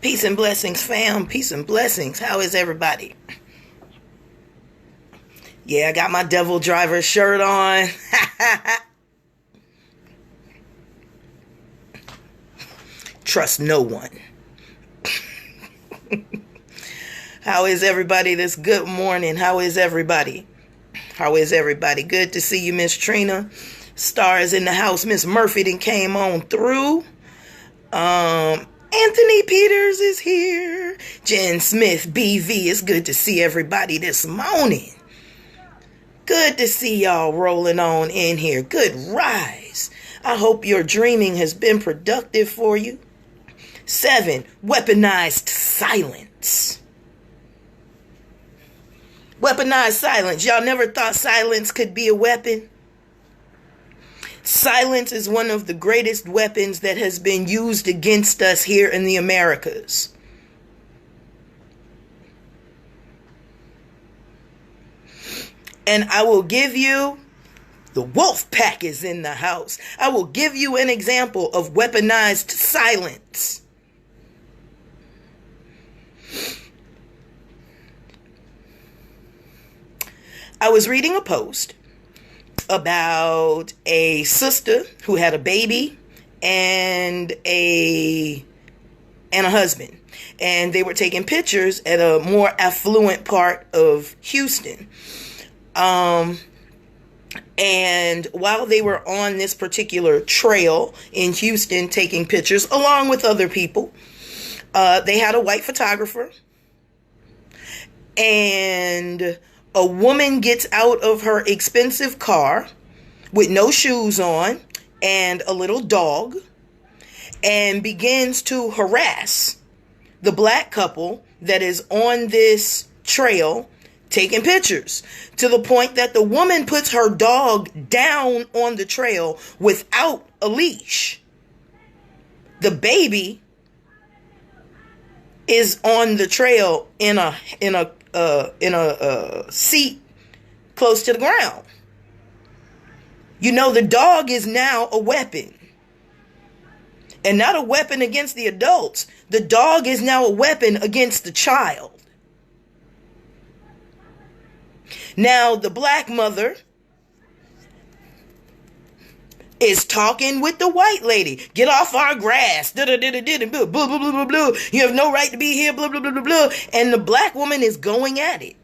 Peace and blessings, fam. Peace and blessings. How is everybody? Yeah, I got my devil driver shirt on. Trust no one. How is everybody this good morning? How is everybody? How is everybody? Good to see you, Miss Trina. Stars in the house. Miss Murphy then came on through. Anthony Peters is here. Jen Smith, BV. It's good to see everybody this morning. Good to see y'all rolling on in here. Good rise. I hope your dreaming has been productive for you. 7, weaponized silence. Weaponized silence. Y'all never thought silence could be a weapon? Silence is one of the greatest weapons that has been used against us here in the Americas. And I will give you, the wolf pack is in the house. I will give you an example of weaponized silence. I was reading a post about a sister who had a baby and a husband, and they were taking pictures at a more affluent part of Houston. And while they were on this particular trail in Houston taking pictures along with other people, they had a white photographer, and a woman gets out of her expensive car with no shoes on and a little dog and begins to harass the black couple that is on this trail taking pictures, to the point that the woman puts her dog down on the trail without a leash. The baby is on the trail in a seat close to the ground. You know, the dog is now a weapon. And not a weapon against the adults. The dog is now a weapon against the child. Now, the black mother is talking with the white lady. Get off our grass. Blah, blah, blah, blah, blah, blah. You have no right to be here. Blah, blah, blah, blah, blah. And the black woman is going at it.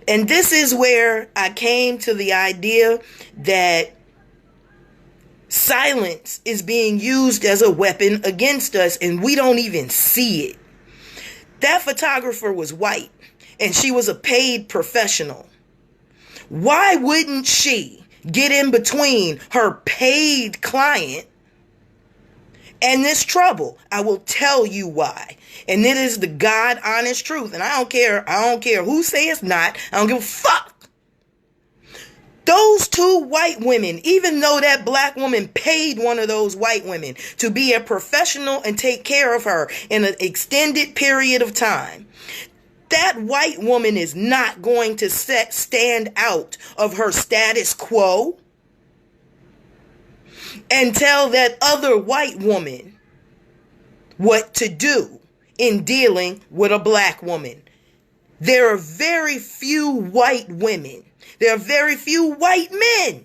And this is where I came to the idea that silence is being used as a weapon against us, and we don't even see it. That photographer was white, and she was a paid professional. Why wouldn't she get in between her paid client and this trouble? I will tell you why. And it is the God honest truth. And I don't care who say it's not. I don't give a fuck. Those 2 white women, even though that black woman paid one of those white women to be a professional and take care of her in an extended period of time, that white woman is not going to stand out of her status quo and tell that other white woman what to do in dealing with a black woman. There are very few white women. There are very few white men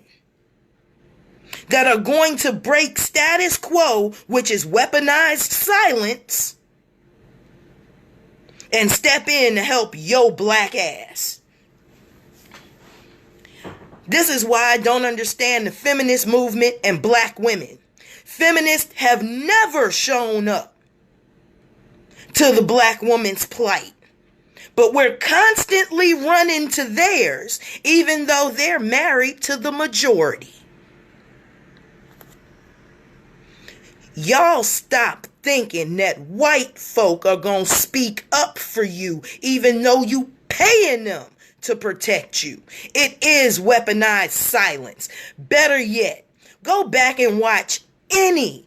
that are going to break status quo, which is weaponized silence, and step in to help your black ass. This is why I don't understand the feminist movement and black women. Feminists have never shown up to the black woman's plight. But we're constantly running to theirs, even though they're married to the majority. Y'all stop thinking that white folk are going to speak up for you, even though you paying them to protect you. It is weaponized silence. Better yet, go back and watch any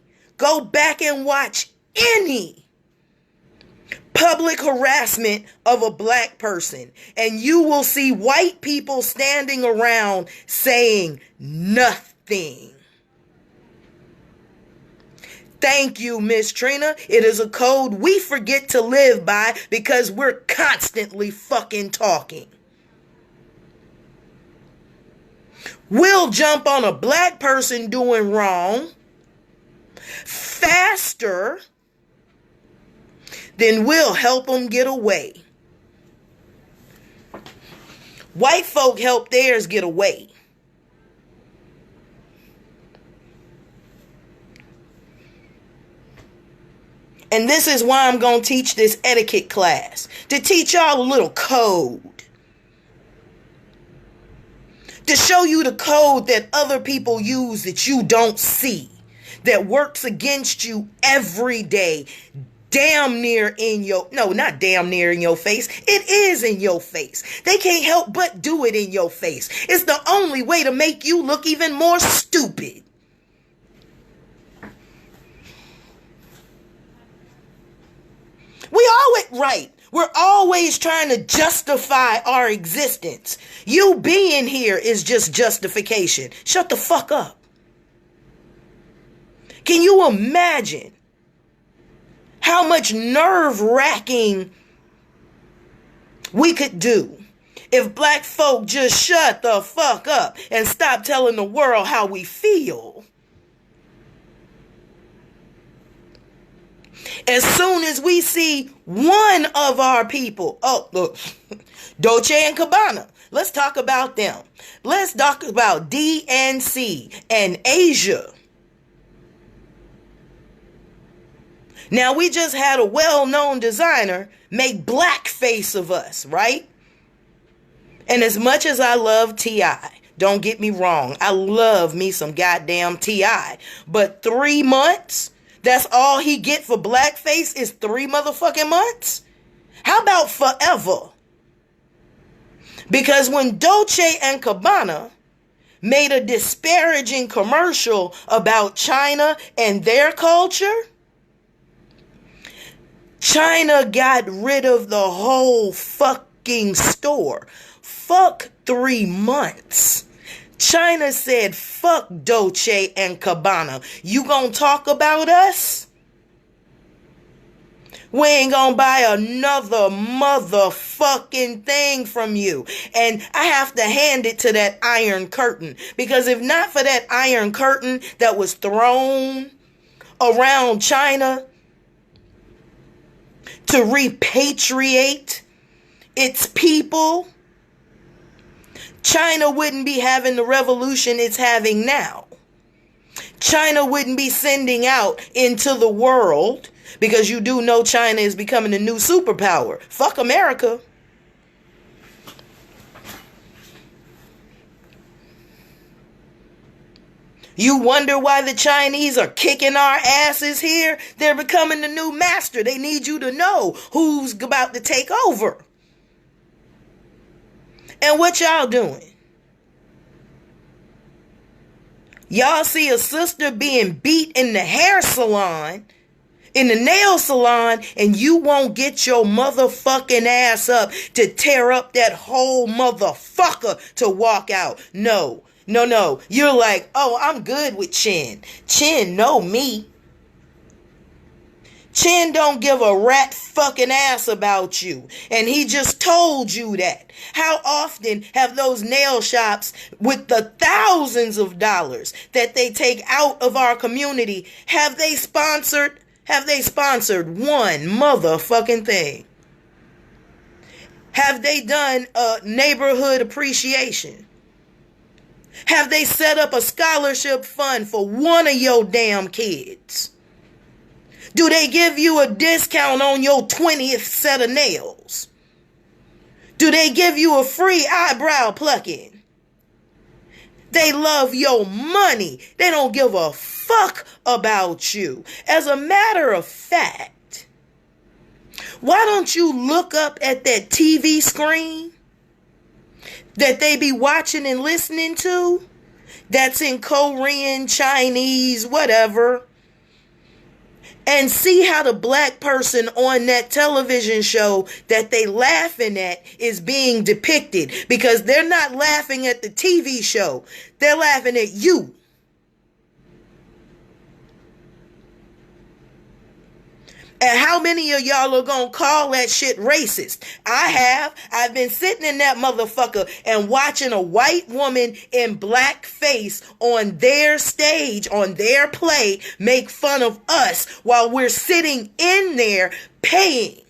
public harassment of a black person, and you will see white people standing around saying nothing. Thank you, Miss Trina. It is a code we forget to live by because we're constantly fucking talking. We'll jump on a black person doing wrong faster than we'll help them get away. White folk help theirs get away. And this is why I'm going to teach this etiquette class. To teach y'all a little code. To show you the code that other people use that you don't see. That works against you every day. Damn near in your... No, not damn near in your face. It is in your face. They can't help but do it in your face. It's the only way to make you look even more stupid. We're always trying to justify our existence. You being here is just justification. Shut the fuck up. Can you imagine how much nerve-wracking we could do if black folk just shut the fuck up and stop telling the world how we feel? As soon as we see one of our people, oh, look, Dolce and Gabbana, let's talk about them. Let's talk about DNC and Asia. Now, we just had a well-known designer make blackface of us, right? And as much as I love T.I., don't get me wrong, I love me some goddamn T.I., but 3 months... That's all he get for blackface is 3 motherfucking months? How about forever? Because when Dolce and Gabbana made a disparaging commercial about China and their culture, China got rid of the whole fucking store. Fuck 3 months. China said, fuck Dolce and Gabbana. You gonna talk about us? We ain't gonna buy another motherfucking thing from you. And I have to hand it to that Iron Curtain. Because if not for that Iron Curtain that was thrown around China to repatriate its people, China wouldn't be having the revolution it's having now. China wouldn't be sending out into the world, because you do know China is becoming a new superpower. Fuck America. You wonder why the Chinese are kicking our asses here? They're becoming the new master. They need you to know who's about to take over. And what y'all doing? Y'all see a sister being beat in the hair salon, in the nail salon, and you won't get your motherfucking ass up to tear up that whole motherfucker to walk out. No. You're like, oh, I'm good with Chin. Chin know me. Chin don't give a rat fucking ass about you. And he just told you that. How often have those nail shops with the thousands of dollars that they take out of our community, have they sponsored one motherfucking thing? Have they done a neighborhood appreciation? Have they set up a scholarship fund for one of your damn kids? Do they give you a discount on your 20th set of nails? Do they give you a free eyebrow plucking? They love your money. They don't give a fuck about you. As a matter of fact, why don't you look up at that TV screen that they be watching and listening to? That's in Korean, Chinese, whatever. And see how the black person on that television show that they laughing at is being depicted. Because they're not laughing at the TV show. They're laughing at you. And how many of y'all are gonna call that shit racist? I have. I've been sitting in that motherfucker and watching a white woman in blackface on their stage, on their play, make fun of us while we're sitting in there paying.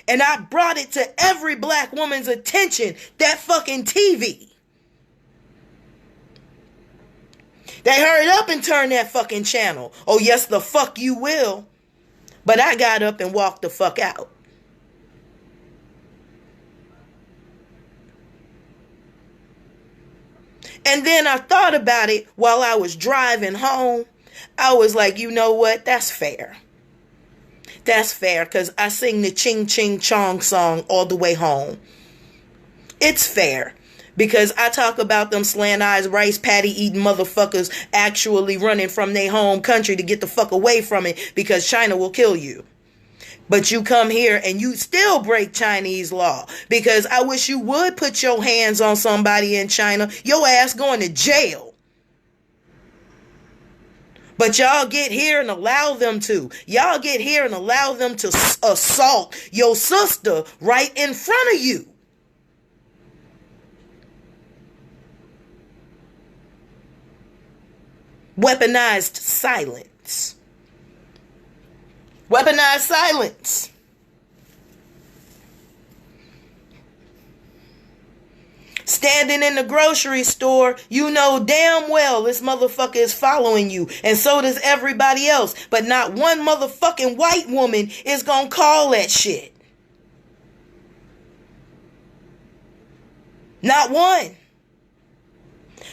And I brought it to every black woman's attention, that fucking TV. They hurried up and turned that fucking channel. Oh, yes, the fuck you will. But I got up and walked the fuck out. And then I thought about it while I was driving home. I was like, you know what? That's fair. That's fair, because I sing the Ching Ching Chong song all the way home. It's fair. Because I talk about them slant-eyes, rice patty eating motherfuckers actually running from their home country to get the fuck away from it because China will kill you. But you come here and you still break Chinese law. Because I wish you would put your hands on somebody in China. Your ass going to jail. But y'all get here and allow them to. Y'all get here and allow them to assault your sister right in front of you. Weaponized silence. Weaponized silence. Standing in the grocery store, you know damn well this motherfucker is following you, and so does everybody else. But not one motherfucking white woman is gonna call that shit. Not one.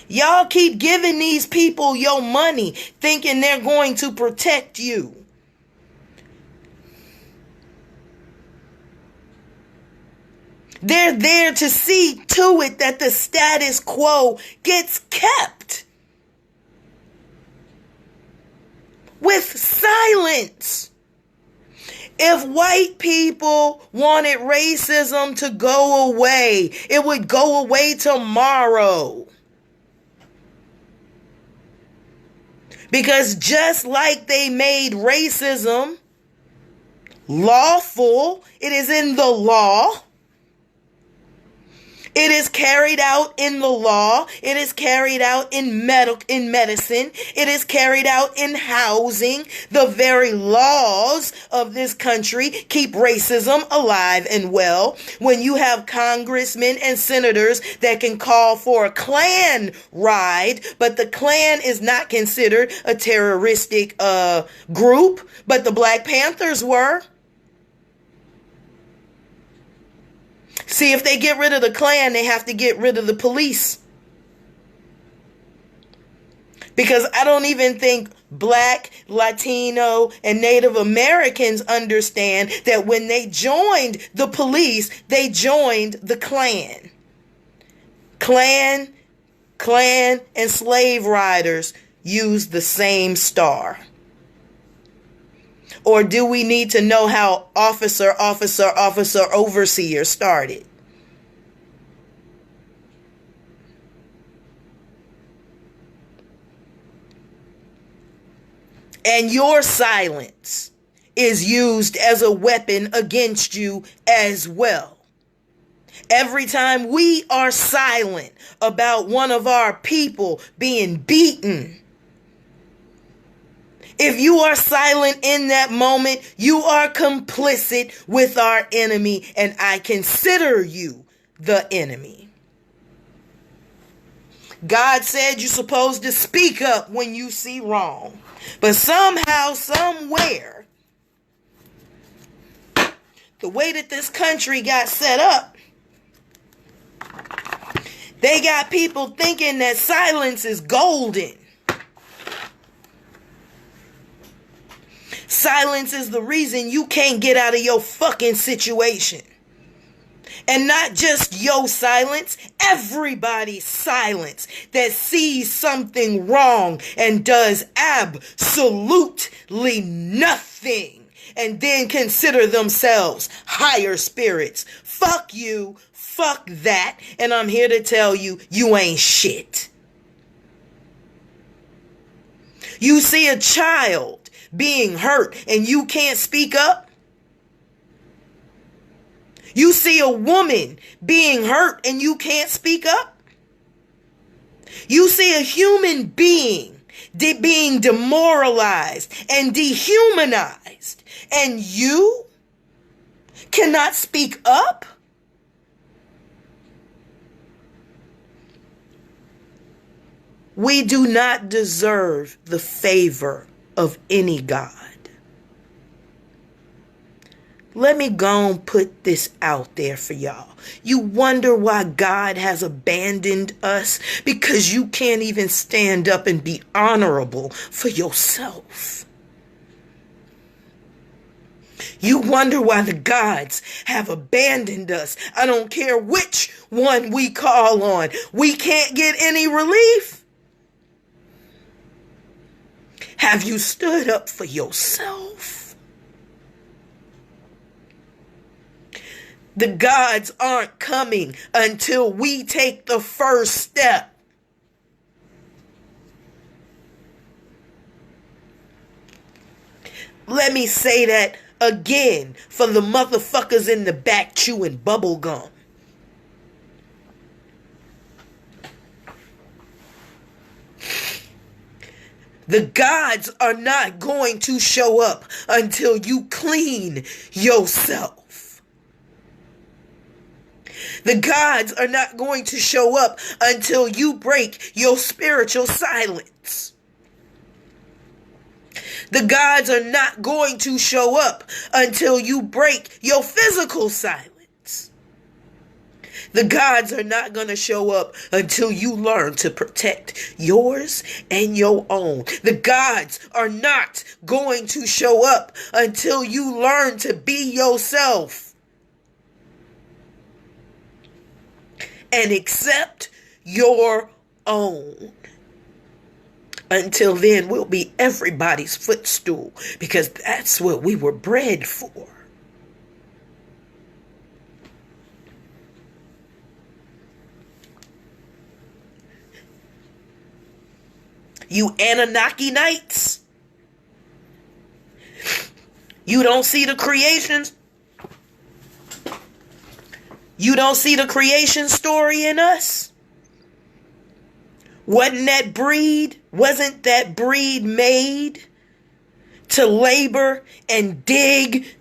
Y'all keep giving these people your money, thinking they're going to protect you. They're there to see to it that the status quo gets kept. With silence. If white people wanted racism to go away, it would go away tomorrow. Because just like they made racism lawful, it is in the law. It is carried out in the law. It is carried out in medicine. It is carried out in housing. The very laws of this country keep racism alive and well. When you have congressmen and senators that can call for a Klan ride, but the Klan is not considered a terroristic group, but the Black Panthers were. See, if they get rid of the Klan, they have to get rid of the police. Because I don't even think Black, Latino, and Native Americans understand that when they joined the police, they joined the Klan. Klan, and slave riders use the same star. Or do we need to know how officer, overseer started? And your silence is used as a weapon against you as well. Every time we are silent about one of our people being beaten, if you are silent in that moment, you are complicit with our enemy, and I consider you the enemy. God said you're supposed to speak up when you see wrong. But somehow, somewhere, the way that this country got set up, they got people thinking that silence is golden. Silence is the reason you can't get out of your fucking situation. And not just your silence, everybody's silence that sees something wrong and does absolutely nothing and then consider themselves higher spirits. Fuck you, fuck that, and I'm here to tell you, you ain't shit. You see a child being hurt and you can't speak up, You see a woman being hurt and you can't speak up. You see a human being being demoralized and dehumanized, and you cannot speak up. We do not deserve the favor of any God. Let me go and put this out there for y'all. You wonder why God has abandoned us? Because you can't even stand up and be honorable for yourself. You wonder why the gods have abandoned us. I don't care which one we call on. We can't get any relief. Have you stood up for yourself? The gods aren't coming until we take the first step. Let me say that again for the motherfuckers in the back chewing bubble gum. The gods are not going to show up until you clean yourself. The gods are not going to show up until you break your spiritual silence. The gods are not going to show up until you break your physical silence. The gods are not going to show up until you learn to protect yours and your own. The gods are not going to show up until you learn to be yourself and accept your own. Until then, we'll be everybody's footstool, because that's what we were bred for. You Anunnaki Knights, you don't see the creations. You don't see the creation story in us. Wasn't that breed made to labor and dig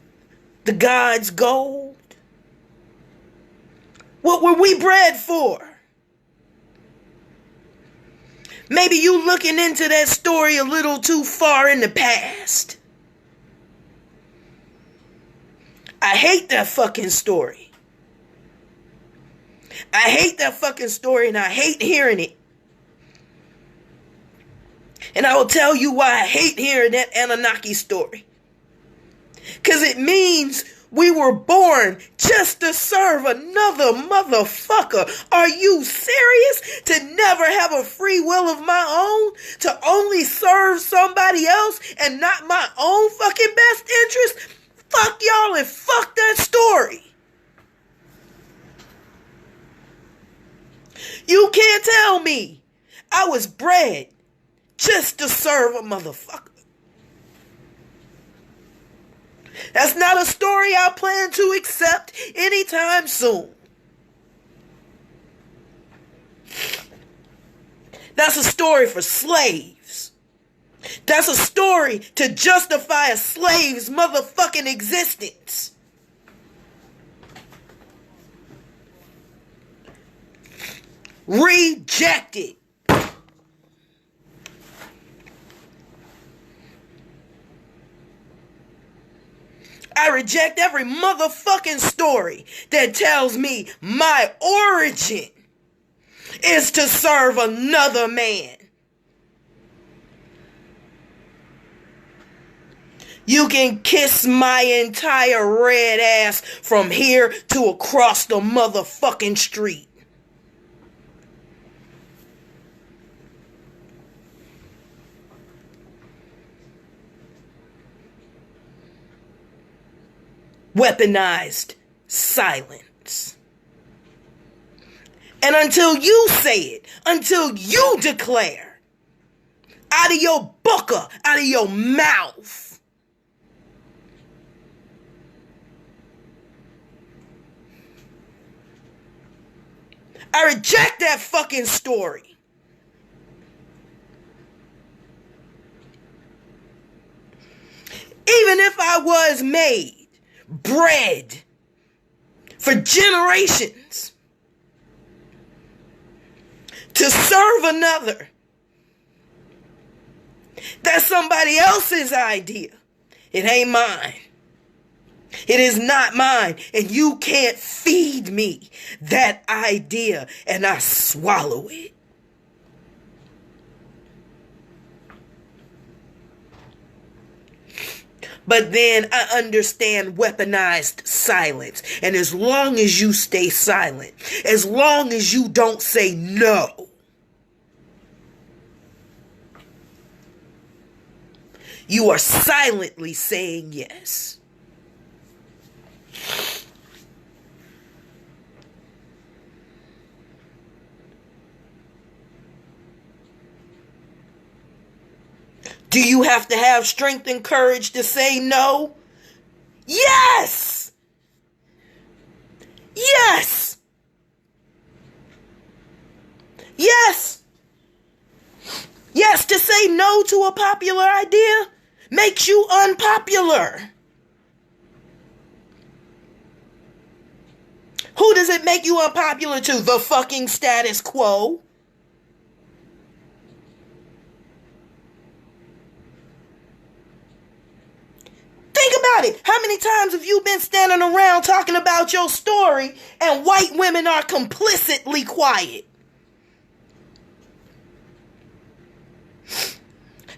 the gods' gold? What were we bred for? Maybe you looking into that story a little too far in the past. I hate that fucking story. I hate that fucking story, and I hate hearing it. And I will tell you why I hate hearing that Anunnaki story. Because it means we were born just to serve another motherfucker. Are you serious? To never have a free will of my own? To only serve somebody else and not my own fucking best interest? Fuck y'all and fuck that story. You can't tell me I was bred just to serve a motherfucker. That's not a story I plan to accept anytime soon. That's a story for slaves. That's a story to justify a slave's motherfucking existence. Rejected. I reject every motherfucking story that tells me my origin is to serve another man. You can kiss my entire red ass from here to across the motherfucking street. Weaponized silence. And until you say it, until you declare out of your bucka, out of your mouth, I reject that fucking story. Even if I was made, bred for generations to serve another, that's somebody else's idea. It ain't mine. It is not mine, and you can't feed me that idea and I swallow it. But then I understand weaponized silence. And as long as you stay silent, as long as you don't say no, you are silently saying yes. Do you have to have strength and courage to say no? Yes! Yes! Yes! Yes, to say no to a popular idea makes you unpopular. Who does it make you unpopular to? The fucking status quo. Think about it. How many times have you been standing around talking about your story and white women are complicitly quiet?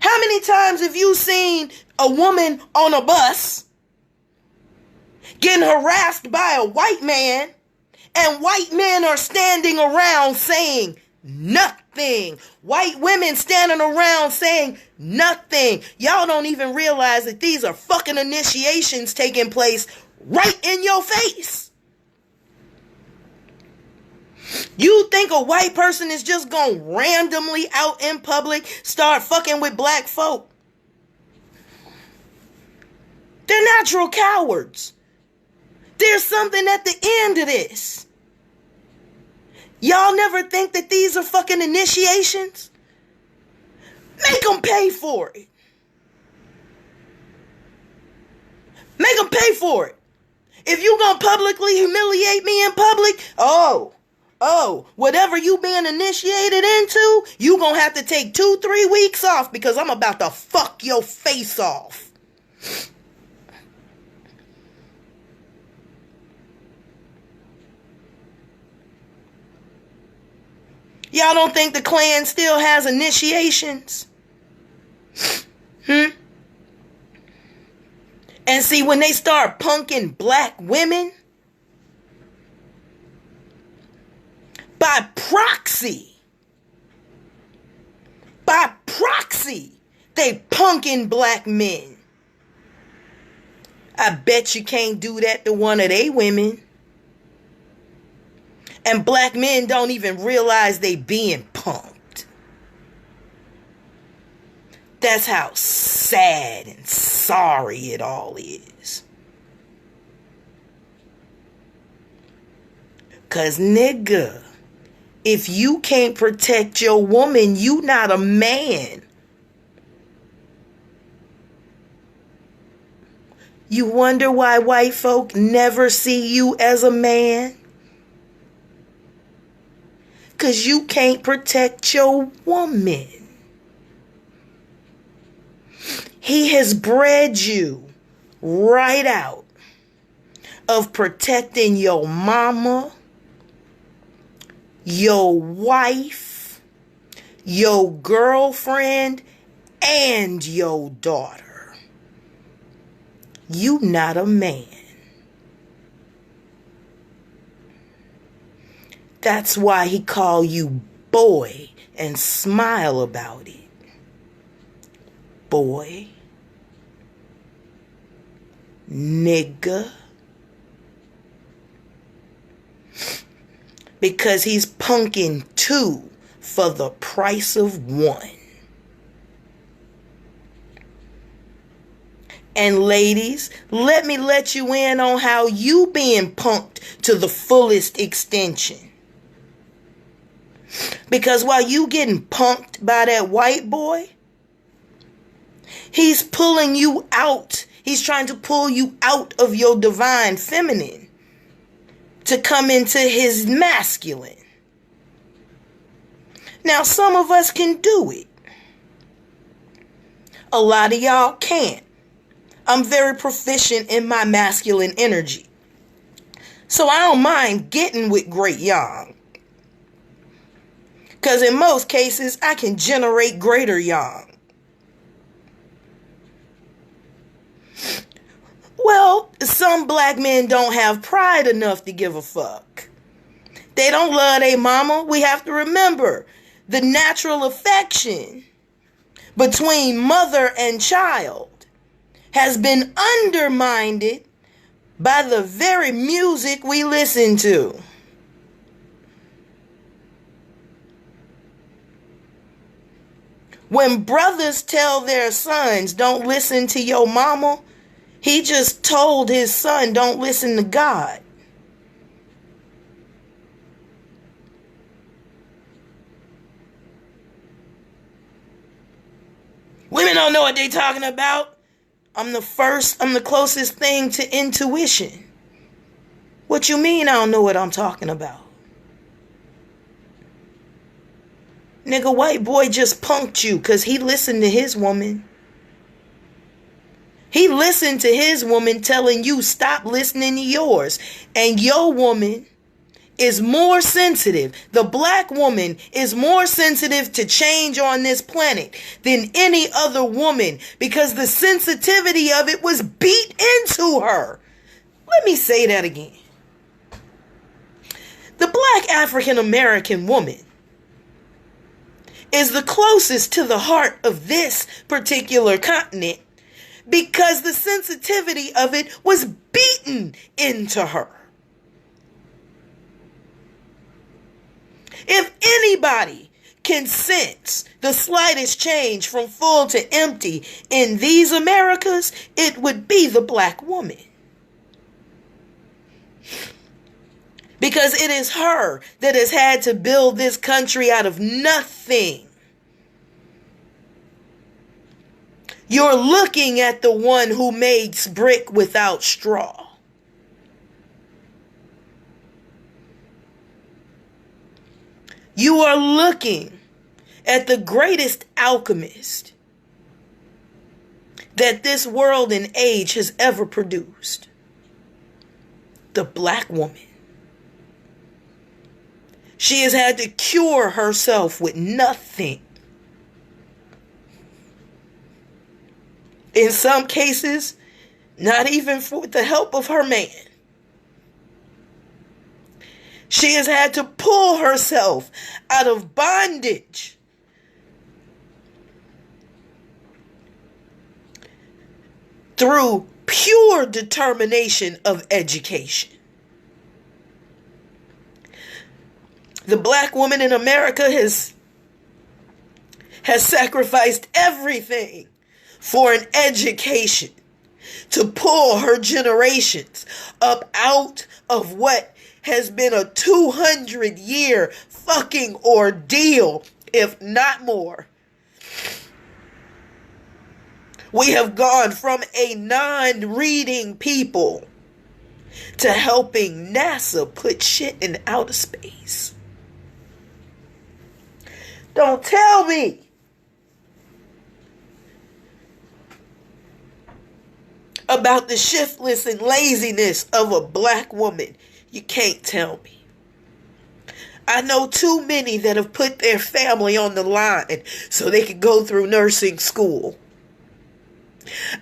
How many times have you seen a woman on a bus getting harassed by a white man and white men are standing around saying nothing? White women standing around saying nothing. Y'all don't even realize that these are fucking initiations taking place right in your face. You think a white person is just gonna randomly out in public start fucking with black folk? They're natural cowards. There's something at the end of this. Y'all never think that these are fucking initiations? Make them pay for it. Make them pay for it. If you gonna publicly humiliate me in public, whatever you being initiated into, you gonna have to take 2-3 weeks off because I'm about to fuck your face off. Y'all don't think the Klan still has initiations? And see, when they start punking black women, by proxy, they punking black men. I bet you can't do that to one of they women. And black men don't even realize they being punked. That's how sad and sorry it all is. 'Cause nigga, if you can't protect your woman, you not a man. You wonder why white folk never see you as a man? 'Cause you can't protect your woman. He has bred you right out of protecting your mama, your wife, your girlfriend, and your daughter. You not a man. That's why he call you boy and smile about it. Boy. Nigga. Because he's punking 2 for the price of 1. And ladies, let me let you in on how you being punked to the fullest extension. Because while you getting punked by that white boy, he's pulling you out. He's trying to pull you out of your divine feminine to come into his masculine. Now, some of us can do it. A lot of y'all can't. I'm very proficient in my masculine energy. So I don't mind getting with great yang. Because in most cases, I can generate greater yang. Well, some black men don't have pride enough to give a fuck. They don't love their mama. We have to remember the natural affection between mother and child has been undermined by the very music we listen to. When brothers tell their sons, don't listen to your mama, he just told his son, don't listen to God. Women don't know what they're talking about. I'm the closest thing to intuition. What you mean I don't know what I'm talking about? Nigga, white boy just punked you because he listened to his woman. He listened to his woman telling you stop listening to yours. And your woman is more sensitive. The black woman is more sensitive to change on this planet than any other woman because the sensitivity of it was beat into her. Let me say that again. The black African American woman is the closest to the heart of this particular continent because the sensitivity of it was beaten into her. If anybody can sense the slightest change from full to empty in these Americas, it would be the black woman. Because it is her that has had to build this country out of nothing. You're looking at the one who made brick without straw. You are looking at the greatest alchemist that this world and age has ever produced. The black woman. She has had to cure herself with nothing. In some cases, not even with the help of her man. She has had to pull herself out of bondage through pure determination of education. The black woman in America has sacrificed everything for an education to pull her generations up out of what has been a 200-year fucking ordeal, if not more. We have gone from a non-reading people to helping NASA put shit in outer space. Don't tell me about the shiftless and laziness of a black woman. You can't tell me. I know too many that have put their family on the line so they can go through nursing school.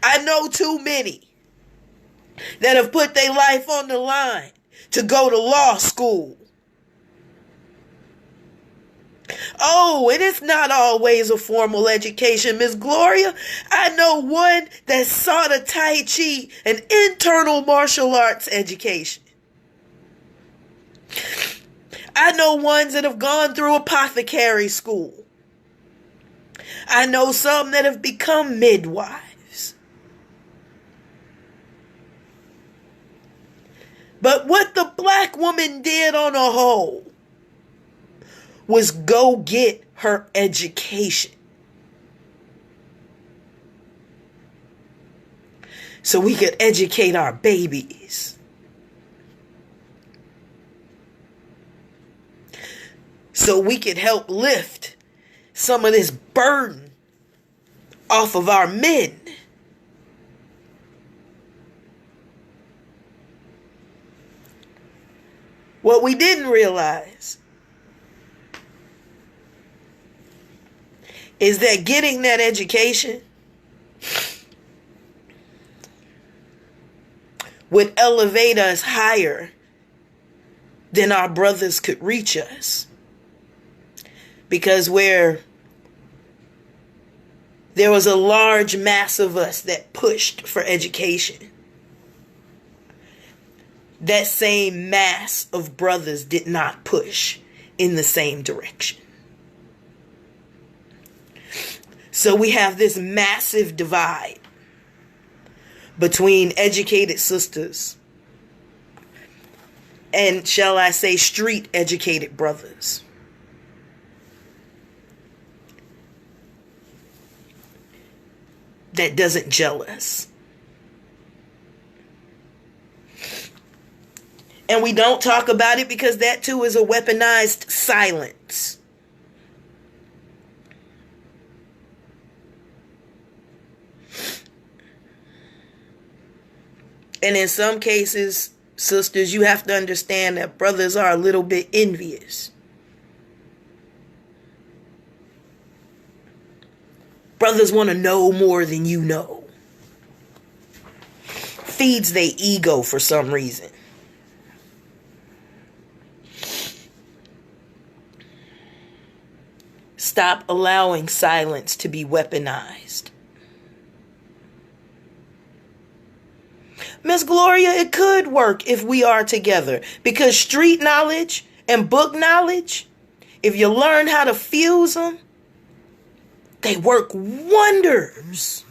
I know too many that have put their life on the line to go to law school. Oh, and it's not always a formal education, Miss Gloria. I know one that sought a Tai Chi, an internal martial arts education. I know ones that have gone through apothecary school. I know some that have become midwives. But what the black woman did on a whole was go get her education so we could educate our babies. So we could help lift some of this burden off of our men. What we didn't realize is that getting that education would elevate us higher than our brothers could reach us. Because where there was a large mass of us that pushed for education, that same mass of brothers did not push in the same direction. So we have this massive divide between educated sisters and, shall I say, street educated brothers. That doesn't gel us. And we don't talk about it because that too is a weaponized silence. And in some cases, sisters, you have to understand that brothers are a little bit envious. Brothers want to know more than you know. Feeds their ego for some reason. Stop allowing silence to be weaponized. Miss Gloria, it could work if we are together. Because street knowledge and book knowledge, if you learn how to fuse them, they work wonders.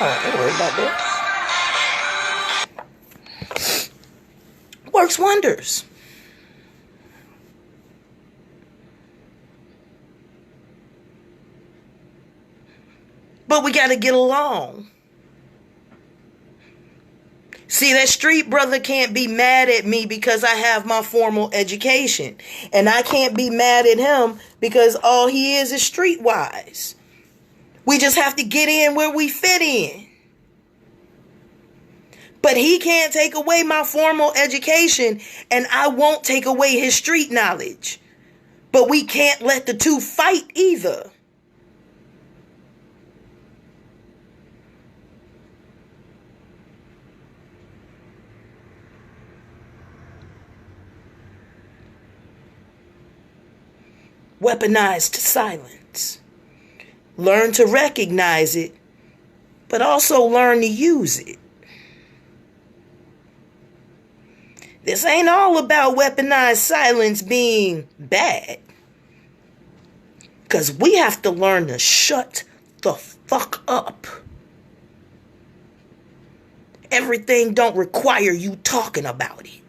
Oh, don't worry about that. Works wonders. But we got to get along. See, that street brother can't be mad at me because I have my formal education. And I can't be mad at him because all he is streetwise. We just have to get in where we fit in. But he can't take away my formal education, and I won't take away his street knowledge. But we can't let the two fight either. Weaponized silence. Learn to recognize it, but also learn to use it. This ain't all about weaponized silence being bad. Because we have to learn to shut the fuck up. Everything don't require you talking about it.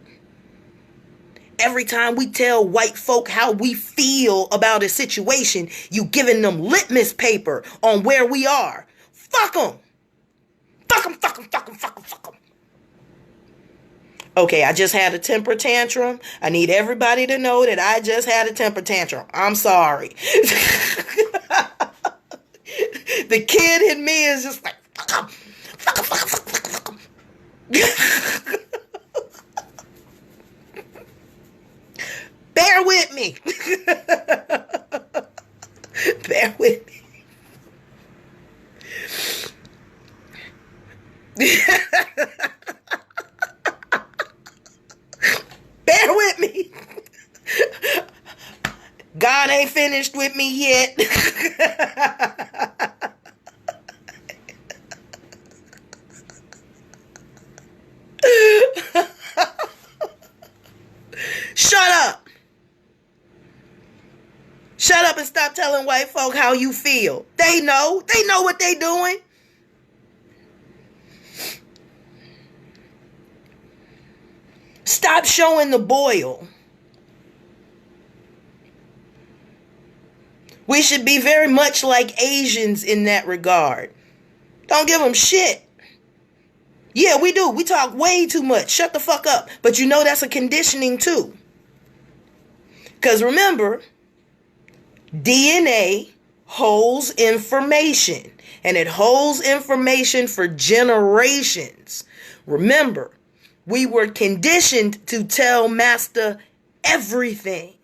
Every time we tell white folk how we feel about a situation, you giving them litmus paper on where we are. Fuck them. Fuck them, fuck them, fuck them, fuck them, fuck them. Okay, I just had a temper tantrum. I need everybody to know that I just had a temper tantrum. I'm sorry. The kid in me is just like, fuck him. Fuck him, fuck him, fuck him, fuck him. Bear with me. Bear with me. Bear with me. God ain't finished with me yet. Shut up. Shut up and stop telling white folk how you feel. They know what they doing. Stop showing the boil. We should be very much like Asians in that regard. Don't give them shit. Yeah, we do. We talk way too much. Shut the fuck up. But you know that's a conditioning too. Because remember, DNA holds information. And it holds information for generations. Remember, we were conditioned to tell master everything.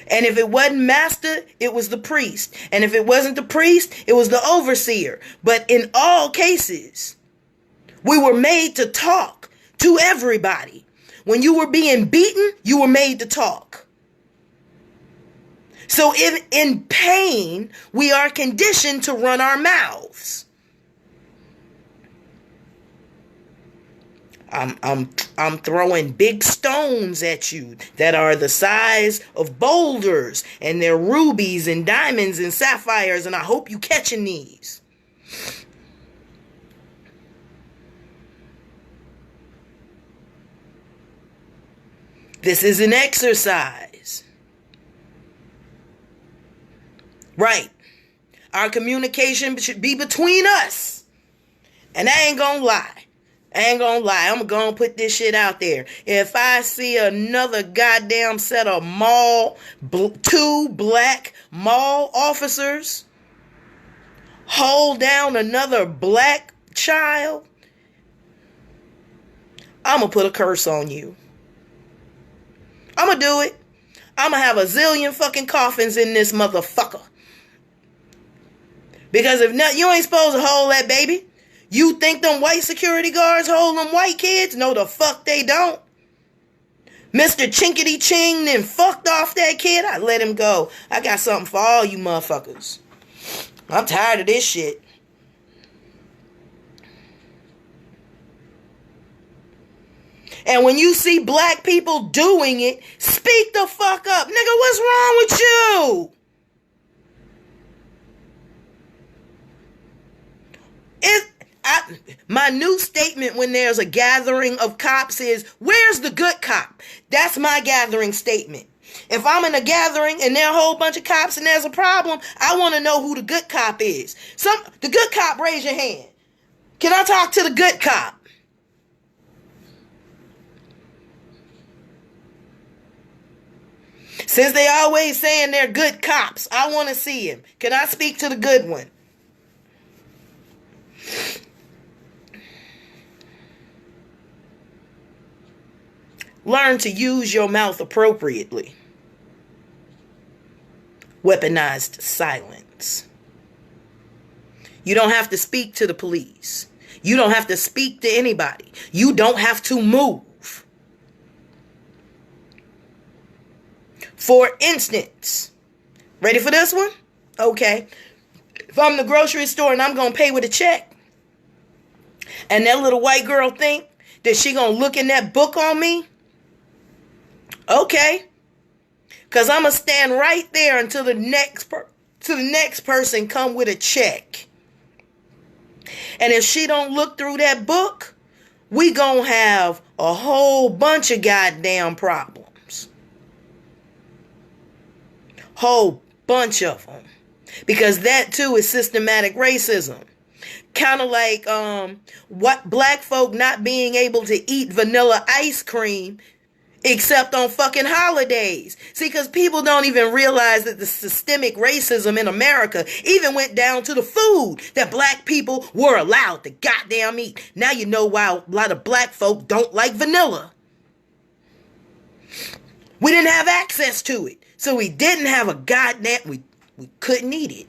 And if it wasn't master, it was the priest. And if it wasn't the priest, it was the overseer. But in all cases, we were made to talk to everybody. When you were being beaten, you were made to talk. So in pain, we are conditioned to run our mouths. I'm throwing big stones at you that are the size of boulders, and they're rubies and diamonds and sapphires, and I hope you catching these. This is an exercise. Right. Our communication should be between us. And I ain't gonna lie. I'm gonna put this shit out there. If I see another goddamn set of two black mall officers hold down another black child, I'm gonna put a curse on you. I'm gonna do it. I'm gonna have a zillion fucking coffins in this motherfucker. Because if not, you ain't supposed to hold that baby. You think them white security guards hold them white kids? No, the fuck they don't. Mr. Chinkity Ching then fucked off that kid. I let him go. I got something for all you motherfuckers. I'm tired of this shit. And when you see black people doing it, speak the fuck up. Nigga, what's wrong with you? My new statement when there's a gathering of cops is, where's the good cop? That's my gathering statement. If I'm in a gathering and there are a whole bunch of cops and there's a problem, I want to know who the good cop is. The good cop, raise your hand. Can I talk to the good cop? Since they always saying they're good cops, I want to see him. Can I speak to the good one? Learn to use your mouth appropriately. Weaponized silence. You don't have to speak to the police. You don't have to speak to anybody. You don't have to move. For instance, ready for this one? Okay. If I'm in the grocery store and I'm going to pay with a check, and that little white girl think that she going to look in that book on me, okay. Because I'm going to stand right there until the next person come with a check. And if she don't look through that book, we going to have a whole bunch of goddamn problems. Whole bunch of them. Because that too is systematic racism. Kind of like what black folk not being able to eat vanilla ice cream except on fucking holidays. See, because people don't even realize that the systemic racism in America even went down to the food that black people were allowed to goddamn eat. Now you know why a lot of black folk don't like vanilla. We didn't have access to it. So we didn't have a goddamn, we couldn't eat it.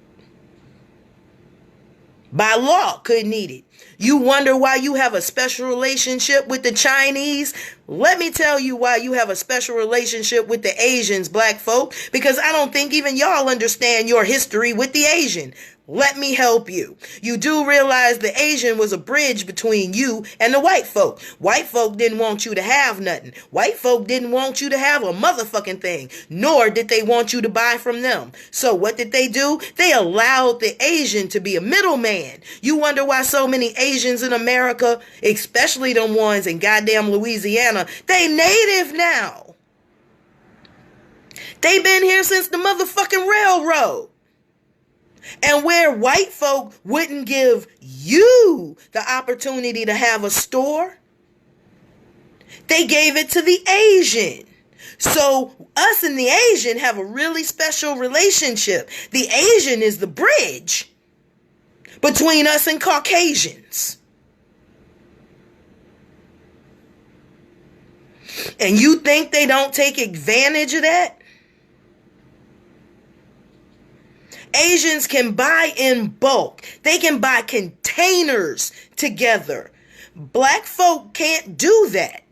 By law, couldn't eat it. You wonder why you have a special relationship with the Chinese? Let me tell you why you have a special relationship with the Asians, black folk. Because I don't think even y'all understand your history with the Asian. Let me help you. You do realize the Asian was a bridge between you and the white folk. White folk didn't want you to have nothing. White folk didn't want you to have a motherfucking thing, nor did they want you to buy from them. So what did they do? They allowed the Asian to be a middleman. You wonder why so many Asians in America, especially them ones in goddamn Louisiana, they native now. They been here since the motherfucking railroad. And where white folk wouldn't give you the opportunity to have a store, they gave it to the Asian. So us and the Asian have a really special relationship. The Asian is the bridge between us and Caucasians. And you think they don't take advantage of that? Asians can buy in bulk. They can buy containers together. Black folk can't do that.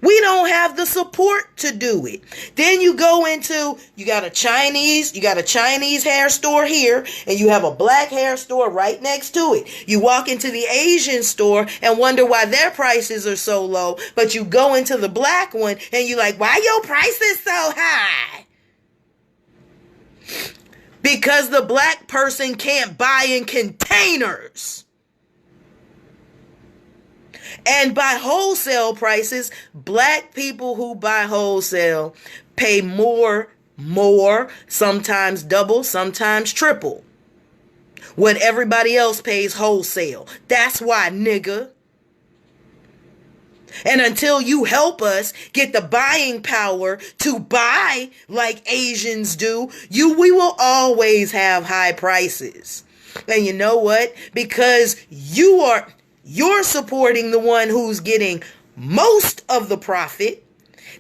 We don't have the support to do it. Then you go into, you got a Chinese hair store here, and you have a black hair store right next to it. You walk into the Asian store and wonder why their prices are so low, but you go into the black one and you're like, why your prices so high? Because the black person can't buy in containers. And by wholesale prices, black people who buy wholesale pay more, sometimes double, sometimes triple what everybody else pays wholesale. That's why, nigga. And until you help us get the buying power to buy like Asians do, we will always have high prices. And you know what? Because you're supporting the one who's getting most of the profit.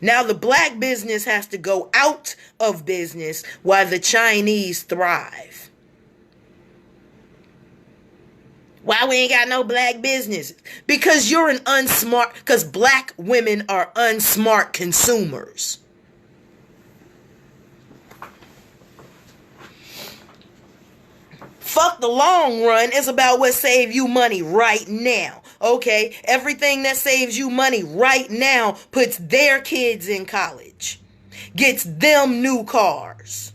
Now the black business has to go out of business while the Chinese thrive. Why we ain't got no black business? Because because black women are unsmart consumers. Fuck the long run. It's about what saves you money right now. Okay? Everything that saves you money right now puts their kids in college. Gets them new cars.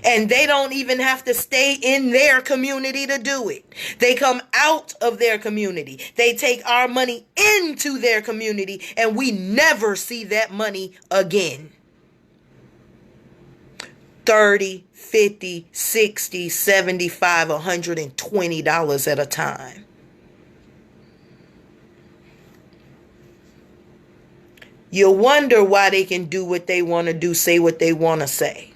And they don't even have to stay in their community to do it. They come out of their community. They take our money into their community, and we never see that money again. $30, $50, $60, $75, $120 at a time. You wonder why they can do what they want to do, say what they want to say.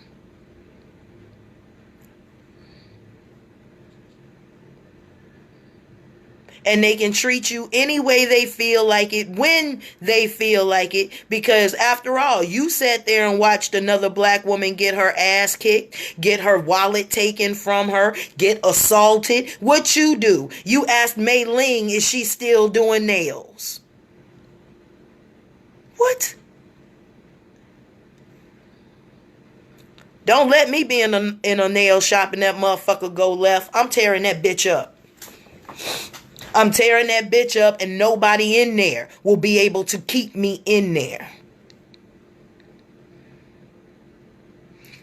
And they can treat you any way they feel like it, when they feel like it. Because after all, you sat there and watched another black woman get her ass kicked, get her wallet taken from her, get assaulted. What you do? You asked Mei Ling, is she still doing nails? What? Don't let me be in a nail shop and that motherfucker go left. I'm tearing that bitch up. I'm tearing that bitch up, and nobody in there will be able to keep me in there.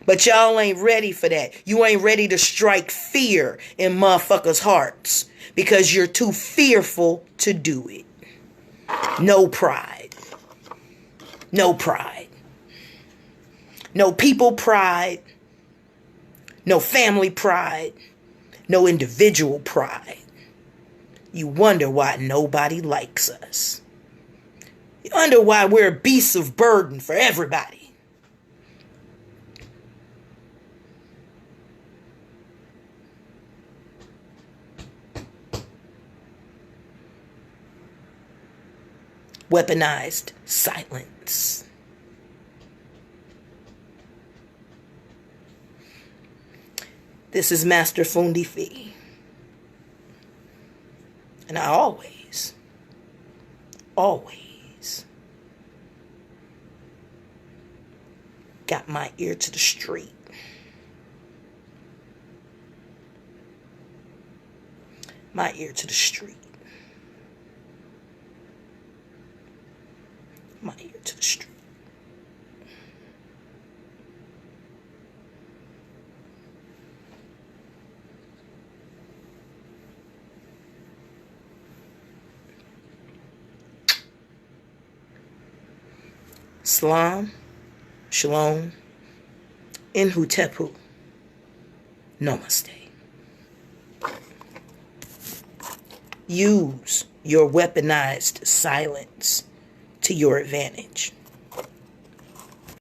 But y'all ain't ready for that. You ain't ready to strike fear in motherfuckers' hearts because you're too fearful to do it. No pride. No pride. No people pride. No family pride. No individual pride. You wonder why nobody likes us. You wonder why we're beasts of burden for everybody. Weaponized silence. This is Master Fundi. And I always got my ear to the street. My ear to the street. My ear to the street. Salam, Shalom, Inhutepu, Namaste. Use your weaponized silence to your advantage.